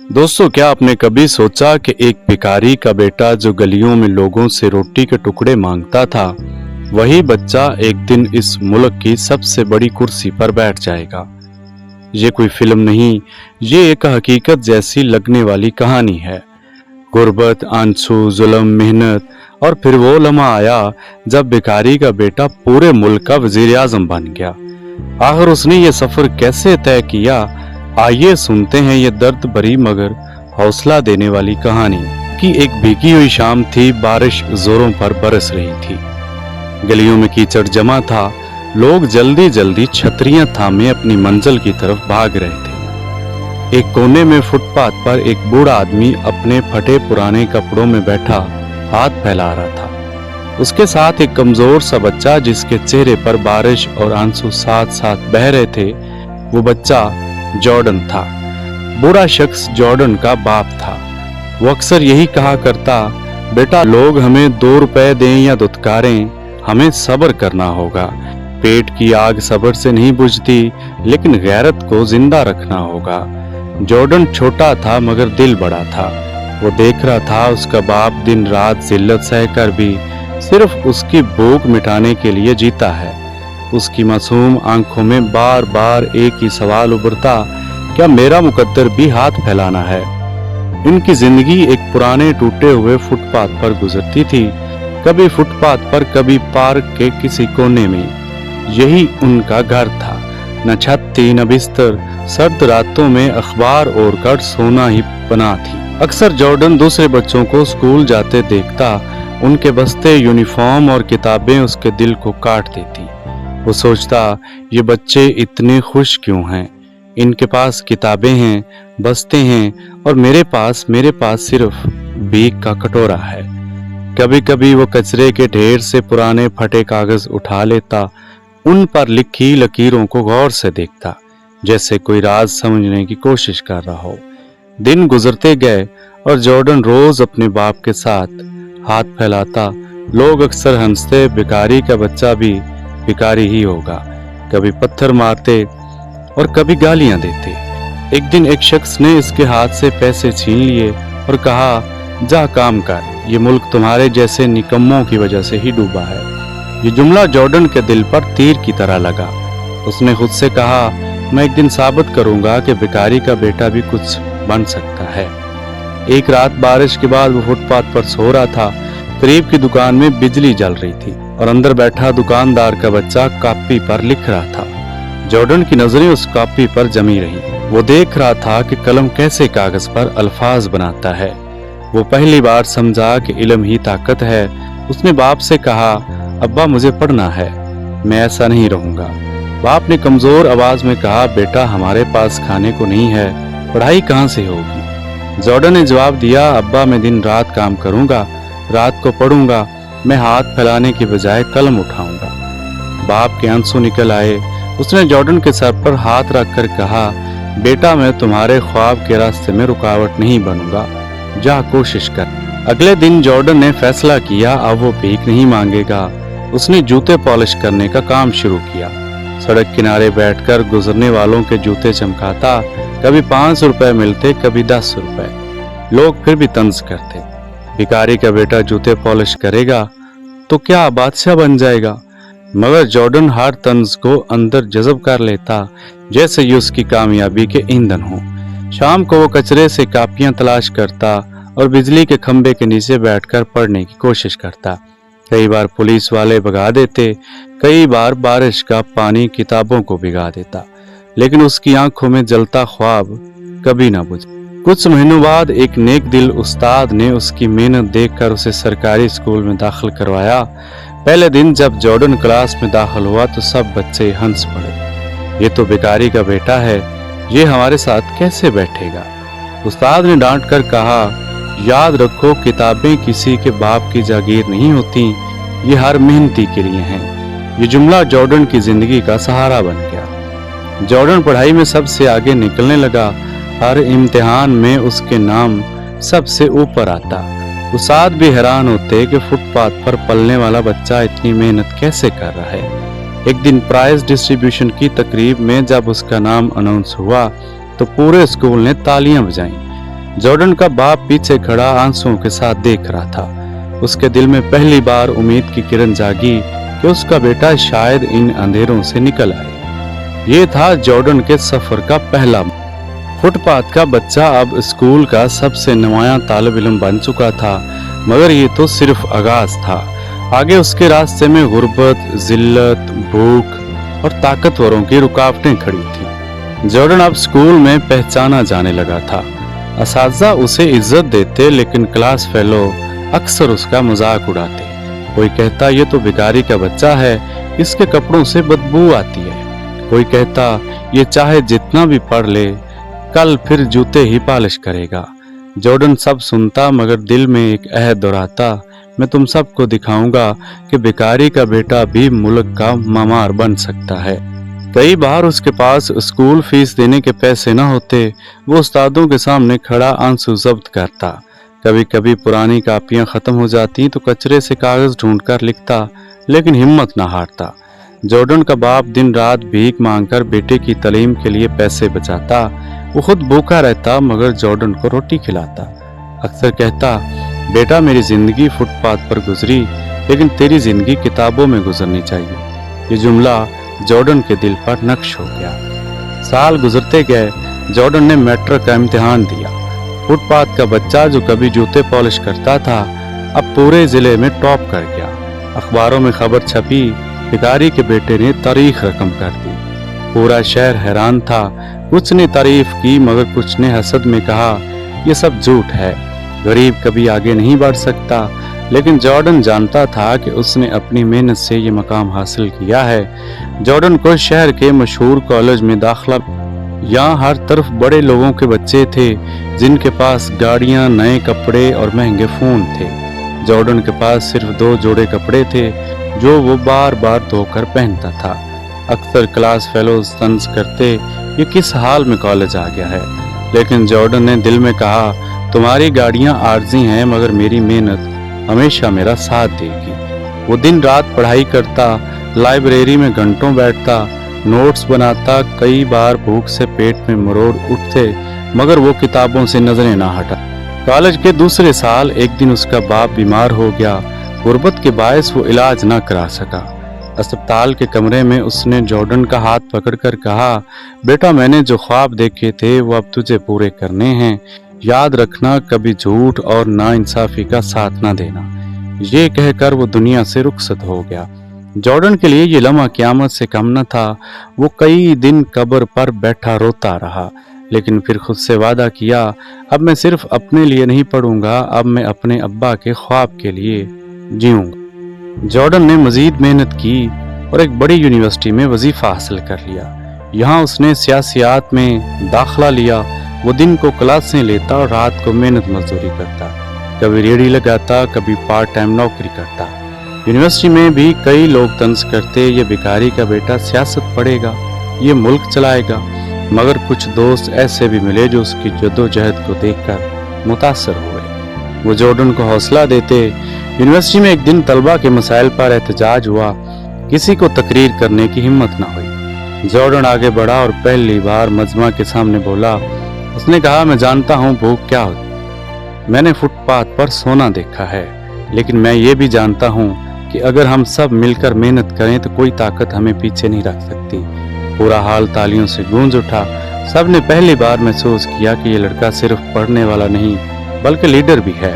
दोस्तों, क्या आपने कभी सोचा कि एक भिखारी का बेटा जो गलियों में लोगों से रोटी के टुकड़े मांगता था, वही बच्चा एक दिन इस मुल्क की सबसे बड़ी कुर्सी पर बैठ जाएगा। ये कोई फिल्म नहीं, ये एक हकीकत जैसी लगने वाली कहानी है। गुर्बत, आंसू, जुल्म, मेहनत और फिर वो लम्हा आया जब भिखारी का बेटा पूरे मुल्क का वजीर आजम बन गया। आखिर उसने ये सफर कैसे तय किया? आइए सुनते हैं ये दर्द भरी मगर हौसला देने वाली कहानी। कि एक भीगी हुई शाम थी, बारिश जोरों पर बरस रही थी। गलियों में कीचड़ जमा था, लोग जल्दी जल्दी छतरियां थामे अपनी मंजिल की तरफ भाग रहे थे। एक कोने में फुटपाथ पर एक बूढ़ा आदमी अपने फटे पुराने कपड़ों में बैठा हाथ फैला रहा था। उसके साथ एक कमजोर सा बच्चा जिसके चेहरे पर बारिश और आंसू साथ साथ बह रहे थे। वो बच्चा जॉर्डन था। बूढ़ा शख्स जॉर्डन का बाप था। वो अक्सर यही कहा करता, बेटा, लोग हमें 2 रुपए दें या दुत्कारें, हमें सब्र करना होगा। पेट की आग सब्र से नहीं बुझती, लेकिन गैरत को जिंदा रखना होगा। जॉर्डन छोटा था मगर दिल बड़ा था। वो देख रहा था उसका बाप दिन रात जिल्लत सहकर भी सिर्फ उसकी भूख मिटाने के लिए जीता है। उसकी मासूम आंखों में बार बार एक ही सवाल उभरता, क्या मेरा मुकद्दर भी हाथ फैलाना है? इनकी जिंदगी एक पुराने टूटे हुए फुटपाथ पर गुजरती थी, कभी फुटपाथ पर, कभी पार्क के किसी कोने में। यही उनका घर था। न छत थी, न बिस्तर। सर्द रातों में अखबार ओढ़कर सोना ही पनाह थी। अक्सर जॉर्डन दूसरे बच्चों को स्कूल जाते देखता, उनके बस्ते यूनिफॉर्म और किताबें उसके दिल को काट देती। वो सोचता, ये बच्चे इतने खुश क्यों हैं? इनके पास किताबें हैं, बस्ते हैं, और मेरे पास सिर्फ भीख का कटोरा है। कभी कभी वो कचरे के ढेर से पुराने फटे कागज उठा लेता, उन पर लिखी लकीरों को गौर से देखता, जैसे कोई राज समझने की कोशिश कर रहा हो। दिन गुजरते गए और जॉर्डन रोज अपने बाप के साथ हाथ फैलाता। लोग अक्सर हंसते, भिखारी का बच्चा भी भिखारी ही होगा। कभी पत्थर मारते और कभी गालियां देते। एक दिन एक शख्स ने इसके हाथ से पैसे छीन लिए और कहा, जा काम कर, ये मुल्क तुम्हारे जैसे निकम्मों की वजह से ही डूबा है। ये जुमला जॉर्डन के दिल पर तीर की तरह लगा। उसने खुद से कहा, मैं एक दिन साबित करूंगा कि भिखारी का बेटा भी कुछ बन सकता है। एक रात बारिश के बाद वो फुटपाथ पर सो रहा था। करीब की दुकान में बिजली जल रही थी और अंदर बैठा दुकानदार का बच्चा कॉपी पर लिख रहा था। जॉर्डन की नजरें उस कॉपी पर जमी रही। वो देख रहा था कि कलम कैसे कागज पर अल्फाज बनाता है। वो पहली बार समझा कि इल्म ही ताकत है। उसने बाप से कहा, अब्बा, मुझे पढ़ना है, मैं ऐसा नहीं रहूंगा। बाप ने कमजोर आवाज में कहा, बेटा, हमारे पास खाने को नहीं है, पढ़ाई कहाँ से होगी? जॉर्डन ने जवाब दिया, अब्बा, मैं दिन रात काम करूंगा, रात को पढ़ूंगा, मैं हाथ फैलाने की बजाय कलम उठाऊंगा। बाप के आंसू निकल आए। उसने जॉर्डन के सर पर हाथ रखकर कहा, बेटा, मैं तुम्हारे ख्वाब के रास्ते में रुकावट नहीं बनूंगा, जा कोशिश कर। अगले दिन जॉर्डन ने फैसला किया, अब वो भीख नहीं मांगेगा। उसने जूते पॉलिश करने का काम शुरू किया। सड़क किनारे बैठकर गुजरने वालों के जूते चमकाता। कभी 5 रुपए मिलते, कभी 10 रुपए। लोग फिर भी तंज करते, भिखारी का बेटा जूते पॉलिश करेगा तो क्या बादशाह बन जाएगा? मगर जॉर्डन हर तंज को अंदर जज़ब कर लेता, जैसे ये उसकी कामयाबी के ईंधन हो। शाम को वो कचरे से कापियां तलाश करता और बिजली के खंबे के नीचे बैठकर पढ़ने की कोशिश करता। कई बार पुलिस वाले भगा देते, कई बार बारिश का पानी किताबों को भिगा देता, लेकिन उसकी आंखों में जलता ख्वाब कभी ना बुझा। कुछ महीनों बाद एक नेक दिल उस्ताद ने उसकी मेहनत देखकर उसे सरकारी स्कूल में दाखिल करवाया। पहले दिन जब जॉर्डन क्लास में दाखिल हुआ तो सब बच्चे हंस पड़े। ये तो भिखारी का बेटा है, ये हमारे साथ कैसे बैठेगा? उस्ताद ने डांट कर कहा, याद रखो, किताबें किसी के बाप की जागीर नहीं होती, ये हर मेहनती के लिए हैं। ये जुमला जॉर्डन की जिंदगी का सहारा बन गया। जॉर्डन पढ़ाई में सबसे आगे निकलने लगा। हर इम्तिहान में उसके नाम सबसे ऊपर आता। उस्ताद भी हैरान होते कि फुटपाथ पर पलने वाला बच्चा इतनी मेहनत कैसे कर रहा है। एक दिन प्राइज डिस्ट्रीब्यूशन की तकरीब में जब उसका नाम अनाउंस हुआ तो पूरे स्कूल ने तालियां बजाईं। जॉर्डन का बाप पीछे खड़ा आंसुओं के साथ देख रहा था। उसके दिल में पहली बार उम्मीद की किरण जागी कि उसका बेटा शायद इन अंधेरों से निकल आए। ये था जॉर्डन के सफर का पहला। फुटपाथ का बच्चा अब स्कूल का सबसे नुमायां तालिब इल्म बन चुका था, मगर ये तो सिर्फ आगाज था। आगे उसके रास्ते में गुर्बत, जिल्लत, भूख और ताकतवरों की रुकावटें खड़ी थी। जॉर्डन अब स्कूल में पहचाना जाने लगा था। असातिज़ा उसे इज्जत देते, लेकिन क्लास फेलो अक्सर उसका मजाक उड़ाते। कोई कहता ये तो भिखारी का बच्चा है, इसके कपड़ों से बदबू आती है। कोई कहता ये चाहे जितना भी पढ़ ले, कल फिर जूते ही पालिश करेगा। जॉर्डन सब सुनता, मगर दिल में एक अहद दोहराता, मैं तुम सबको दिखाऊंगा कि भिखारी का बेटा भी मुल्क का मामार बन सकता है। कई बार उसके पास स्कूल फीस देने के पैसे न होते, वो उस्तादों के सामने खड़ा आंसू जब्त करता। कभी कभी पुरानी कापियां खत्म हो जाती तो कचरे से कागज ढूंढकर लिखता, लेकिन हिम्मत न हारता। जॉर्डन का बाप दिन रात भीख मांगकर बेटे की तालीम के लिए पैसे बचाता। वो खुद भूखा रहता, मगर जॉर्डन को रोटी खिलाता। अक्सर कहता, बेटा मेरी जिंदगी फुटपाथ पर गुजरी, लेकिन तेरी जिंदगी किताबों में गुजरनी चाहिए। ये जुमला जॉर्डन के दिल पर नक्श हो गया। साल गुजरते गए, जॉर्डन ने मैट्रिक का इम्तिहान दिया। फुटपाथ का बच्चा जो कभी जूते पॉलिश करता था, अब पूरे जिले में टॉप कर गया। अखबारों में खबर छपी, भिखारी के बेटे ने तारीख रकम कर दी। पूरा शहर हैरान था। कुछ ने तारीफ की, मगर कुछ ने हसद में कहा यह सब झूठ है, गरीब कभी आगे नहीं बढ़ सकता। लेकिन जॉर्डन जानता था कि उसने अपनी मेहनत से ये मकाम हासिल किया है। जॉर्डन को शहर के मशहूर कॉलेज में दाखिला। यहाँ हर तरफ बड़े लोगों के बच्चे थे, जिनके पास गाड़ियाँ, नए कपड़े और महंगे फोन थे। जॉर्डन के पास सिर्फ 2 जोड़े कपड़े थे, जो वो बार बार धोकर पहनता था। अक्सर क्लास फेलोज तंज करते, ये किस हाल में कॉलेज आ गया है। लेकिन जॉर्डन ने दिल में कहा, तुम्हारी गाड़ियां आर्जी हैं, मगर मेरी मेहनत हमेशा मेरा साथ देगी। वो दिन रात पढ़ाई करता, लाइब्रेरी में घंटों बैठता, नोट्स बनाता। कई बार भूख से पेट में मरोड़ उठते, मगर वो किताबों से नजरें ना हटा। कॉलेज के दूसरे साल एक दिन उसका बाप बीमार हो गया। गुर्बत के बायस वो इलाज ना करा सका। अस्पताल के कमरे में उसने जॉर्डन का हाथ पकड़कर कहा, बेटा मैंने जो ख्वाब देखे थे वो अब तुझे पूरे करने हैं। याद रखना, कभी झूठ और नाइंसाफी का साथ ना देना। ये कहकर वो दुनिया से रुखसत हो गया। जॉर्डन के लिए ये लम्हा क़यामत से कम न था। वो कई दिन कब्र पर बैठा रोता रहा, लेकिन फिर खुद से वादा किया, अब मैं सिर्फ अपने लिए नहीं पढ़ूंगा, अब मैं अपने अब्बा के ख्वाब के लिए जीऊंगा। जॉर्डन ने मजीद मेहनत की और एक बड़ी यूनिवर्सिटी में वजीफा हासिल कर लिया। यहाँ उसने सियासियात में दाखिला लिया। वो दिन को क्लासें लेता और रात को मेहनत मजदूरी करता। कभी रेहड़ी लगाता, कभी पार्ट टाइम नौकरी करता। यूनिवर्सिटी में भी कई लोग तंज करते, ये भिखारी का बेटा सियासत पढ़ेगा, ये मुल्क चलाएगा। मगर कुछ दोस्त ऐसे भी मिले जो उसकी जद्दोजहद को देखकर मुतासर हुए। वो जॉर्डन को हौसला देते। यूनिवर्सिटी में एक दिन तलबा के मसाइल पर एहतजाज हुआ। किसी को तकरीर करने की हिम्मत न हुई। जॉर्डन आगे बढ़ा और पहली बार मजमा के सामने बोला। उसने कहा, मैं जानता हूँ भूख क्या होती। मैंने फुटपाथ पर सोना देखा है, लेकिन मैं ये भी जानता हूँ कि अगर हम सब मिलकर मेहनत करें तो कोई ताकत हमें पीछे नहीं रख सकती। पूरा हाल तालियों से गूंज उठा। सबने पहली बार महसूस किया कि ये लड़का सिर्फ पढ़ने वाला नहीं बल्कि लीडर भी है।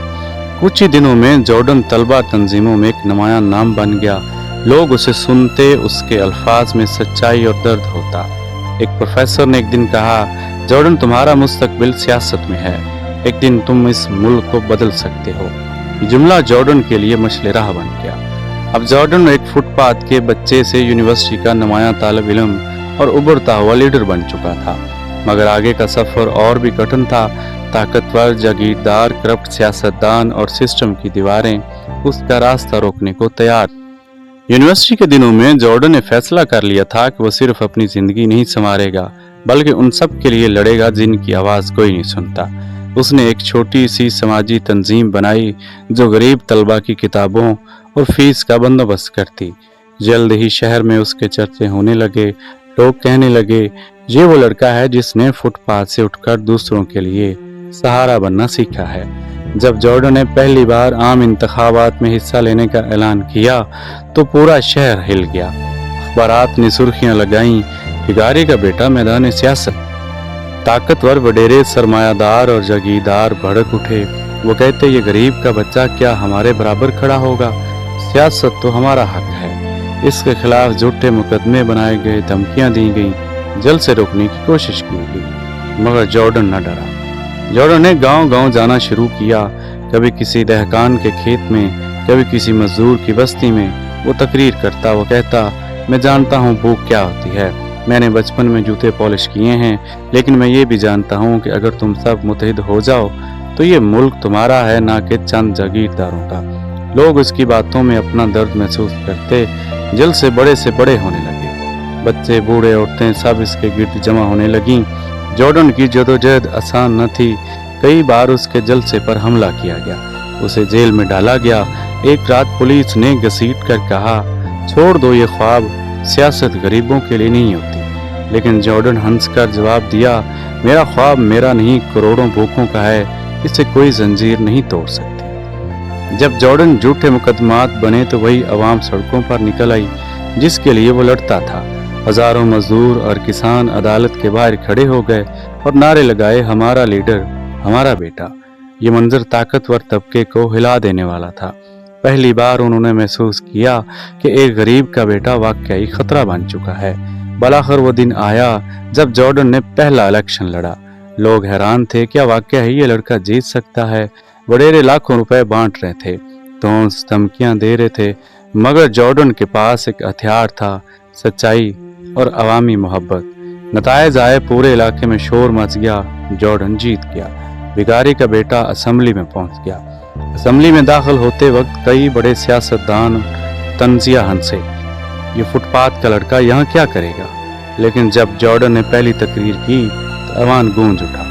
कुछ ही दिनों में जॉर्डन तलबा तंजीमों में एक नुमायां नाम बन गया। लोग उसे सुनते, उसके अल्फाज में सच्चाई और दर्द होता। एक प्रोफेसर ने एक दिन कहा, जॉर्डन तुम्हारा मुस्तकबिल सियासत में है, एक दिन तुम इस मुल्क को बदल सकते हो। ये जुमला जॉर्डन के लिए मशले राह बन गया। अब जॉर्डन एक फुटपाथ के बच्चे से यूनिवर्सिटी का नुमायां तालिब इल्म और उभरता हुआ लीडर बन चुका था। मगर आगे का सफर और भी कठिन था। ताकतवर, जागीरदार, करप्ट सियासतदान और सिस्टम की दीवारें उसका रास्ता रोकने को तैयार। यूनिवर्सिटी के दिनों में जॉर्डन ने फैसला कर लिया था कि वो सिर्फ अपनी जिंदगी नहीं संवारेगा, बल्कि उन सब के लिए लड़ेगा जिनकी आवाज कोई नहीं सुनता। उसने एक छोटी सी समाजी तंजीम बनाई जो गरीब तलबा की किताबों और फीस का बंदोबस्त करती। जल्द ही शहर में उसके चर्चे होने लगे। लोग कहने लगे, ये वो लड़का है जिसने फुटपाथ से उठकर दूसरों के लिए सहारा बनना सीखा है। जब जॉर्डन ने पहली बार आम इंतखाबात में हिस्सा लेने का ऐलान किया तो पूरा शहर हिल गया। अखबारात ने सुर्खियां लगाईं, भिखारी का बेटा मैदान सियासत। ताकतवर वडेरे, सरमायादार और जागीरदार भड़क उठे। वो कहते, ये गरीब का बच्चा क्या हमारे बराबर खड़ा होगा? सियासत तो हमारा हक है। इसके खिलाफ झूठे मुकदमे बनाए गए, धमकियां दी गईं, जल्द से रोकने की कोशिश की गई, मगर जॉर्डन न डरा। जॉर्डन ने गांव-गांव जाना शुरू किया, कभी किसी दहकान के खेत में, कभी किसी मजदूर की बस्ती में। वो तकरीर करता, वो कहता, मैं जानता हूँ भूख क्या होती है, मैंने बचपन में जूते पॉलिश किए हैं, लेकिन मैं ये भी जानता हूँ कि अगर तुम सब मुत्तहिद हो जाओ तो ये मुल्क तुम्हारा है, ना कि चंद जागीरदारों का। लोग उसकी बातों में अपना दर्द महसूस करते, जल्द से बड़े होने लगे। बच्चे, बूढ़े, औरतें सब इसके गिर्द जमा होने लगीं। जॉर्डन की जदोजहद आसान न थी। कई बार उसके जलसे पर हमला किया गया, उसे जेल में डाला गया। एक रात पुलिस ने घसीट कर कहा, छोड़ दो ये ख्वाब, सियासत गरीबों के लिए नहीं होती। लेकिन जॉर्डन हंसकर जवाब दिया, मेरा ख्वाब मेरा नहीं, करोड़ों भूखों का है, इसे कोई जंजीर नहीं तोड़ सकती। जब जॉर्डन झूठे मुकदमात बने तो वही अवाम सड़कों पर निकल आई जिसके लिए वो लड़ता था। हजारों मजदूर और किसान अदालत के बाहर खड़े हो गए और नारे लगाए, हमारा लीडर, हमारा बेटा। ये मंजर ताकतवर तबके को हिला देने वाला था। पहली बार उन्होंने महसूस किया कि एक गरीब का बेटा वाकई खतरा बन चुका है। बलाखिर वो दिन आया जब जॉर्डन ने पहला इलेक्शन लड़ा। लोग हैरान थे, क्या वाकई ये लड़का जीत सकता है? वडेरे लाखों रुपए बांट रहे थे, धौंस धमकियां दे रहे थे, मगर जॉर्डन के पास एक हथियार था, सच्चाई और अवामी मोहब्बत। नतायज आए, पूरे इलाके में शोर मच गया, जॉर्डन जीत गया। भिखारी का बेटा असेंबली में पहुंच गया। असेंबली में दाखिल होते वक्त कई बड़े सियासतदान तंजिया हंसे, ये फुटपाथ का लड़का यहाँ क्या करेगा? लेकिन जब जॉर्डन ने पहली तकरीर की तो अवान गूंज उठा।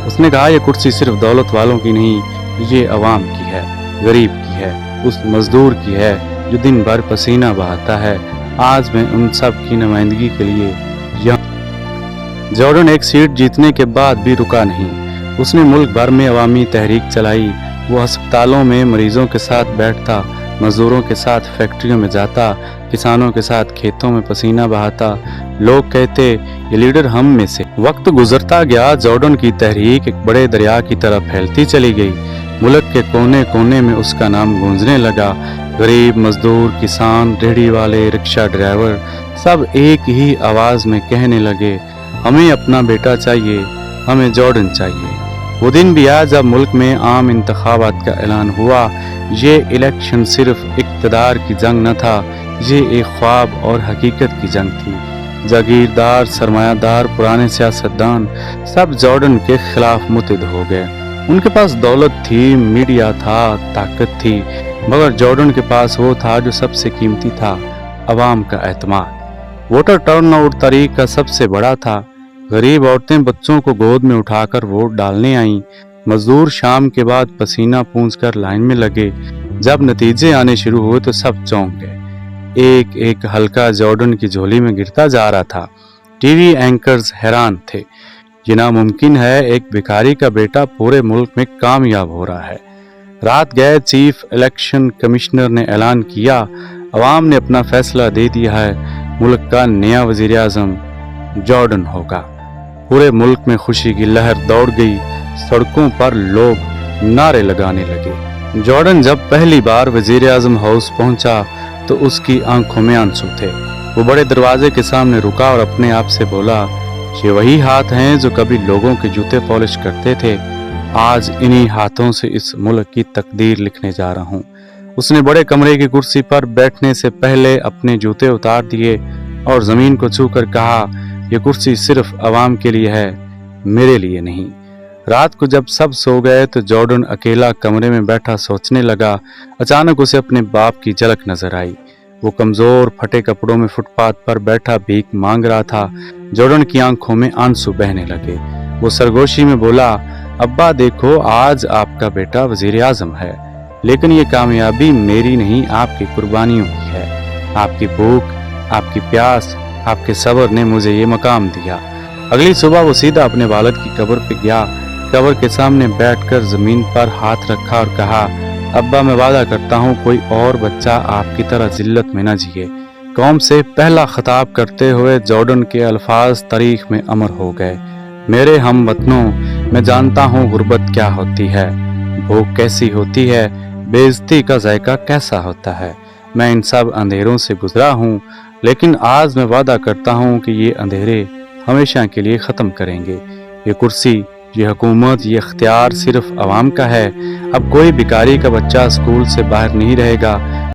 उसने कहा, यह कुर्सी सिर्फ दौलत वालों की नहीं, ये अवाम की है, गरीब की है, उस मजदूर की है जो दिन भर पसीना बहाता है। आज मैं उन सब की नुमाइंदगी के लिए यहाँ। जॉर्डन एक सीट जीतने के बाद भी रुका नहीं। उसने मुल्क भर में अवामी तहरीक चलाई। वो अस्पतालों में मरीजों के साथ बैठता, मजदूरों के साथ फैक्ट्रियों में जाता, किसानों के साथ खेतों में पसीना बहाता। लोग कहते, ये लीडर हम में से। वक्त गुजरता गया, जॉर्डन की तहरीक एक बड़े दरिया की तरह फैलती चली गई। मुल्क के कोने कोने में उसका नाम गूंजने लगा। गरीब, मजदूर, किसान, रेहड़ी वाले, रिक्शा ड्राइवर सब एक ही आवाज में कहने लगे, हमें अपना बेटा चाहिए, हमें जॉर्डन चाहिए। वो दिन भी आया जब मुल्क में आम इंतखाबात का ऐलान हुआ। ये इलेक्शन सिर्फ इक़्तिदार की जंग न था, ये एक ख्वाब और हकीकत की जंग थी। जागीरदार, सरमायादार, पुराने सियासतदान सब जॉर्डन के खिलाफ मुत्तहिद हो गए। उनके पास दौलत थी, मीडिया था, ताकत थी, मगर जॉर्डन के पास वो था जो सबसे कीमती था, अवाम का एतमाद। वोटर टर्नआउट तारीख का सबसे बड़ा था। गरीब औरतें बच्चों को गोद में उठाकर वोट डालने आईं। मजदूर शाम के बाद पसीना पूंछकर लाइन में लगे। जब नतीजे आने शुरू हुए तो सब चौंक गए। एक एक हल्का जॉर्डन की झोली में गिरता जा रहा था। टीवी एंकर्स हैरान थे, ये नामुमकिन है, एक भिखारी का बेटा पूरे मुल्क में कामयाब हो रहा है। रात गए, चीफ इलेक्शन कमिश्नर ने ऐलान किया, अवाम ने अपना फैसला दे दिया है, मुल्क का नया वजीर आजम जॉर्डन होगा। पूरे मुल्क में खुशी की लहर दौड़ गई। सड़कों पर लोग नारे लगाने लगे। जॉर्डन जब पहली बार वजीर आजम हाउस पहुंचा तो उसकी आंखों में आंसू थे। वो बड़े दरवाजे के सामने रुका और अपने आप से बोला, ये वही हाथ हैं जो कभी लोगों के जूते पॉलिश करते थे। आज इन्हीं हाथों से इस मुल्क की तकदीर लिखने जा रहा हूँ। उसने बड़े कमरे की कुर्सी पर बैठने से पहले अपने जूते उतार दिए और जमीन को छूकर कहा, ये कुर्सी सिर्फ अवाम के लिए है, मेरे लिए नहीं। रात को जब सब सो गए तो जॉर्डन अकेला कमरे में बैठा सोचने लगा। अचानक उसे अपने बाप की झलक नजर आई। वो कमजोर फटे कपड़ों में फुटपाथ पर बैठा भीख मांग रहा था। जॉर्डन की आंखों में आंसू बहने लगे। वो सरगोशी में बोला, अब्बा देखो, आज आपका बेटा वजीर आजम है, लेकिन ये कामयाबी मेरी नहीं, आपकी कुर्बानियों की है। आपकी भूख, आपकी प्यास, आपके सब्र ने मुझे ये मकाम दिया। अगली सुबह वो सीधा अपने वालिद की कब्र पे गया। قبر کے سامنے بیٹھ کر زمین پر ہاتھ رکھا اور کہا، ابا میں وعدہ کرتا ہوں کوئی اور بچہ آپ کی طرح ذلت میں نہ جیے۔ قوم سے پہلا خطاب کرتے ہوئے جارڈن کے الفاظ تاریخ میں امر ہو گئے۔ میرے ہم وطنوں، میں جانتا ہوں غربت کیا ہوتی ہے، بھوک کیسی ہوتی ہے، بے عزتی کا ذائقہ کیسا ہوتا ہے۔ میں ان سب اندھیروں سے گزرا ہوں، لیکن آج میں وعدہ کرتا ہوں کہ یہ اندھیرے ہمیشہ کے لیے ختم کریں گے۔ یہ کرسی، یہ حکومت، یہ اختیار صرف عوام کا ہے۔ اب کوئی بھکاری کا بچہ اسکول سے باہر نہیں رہے گا،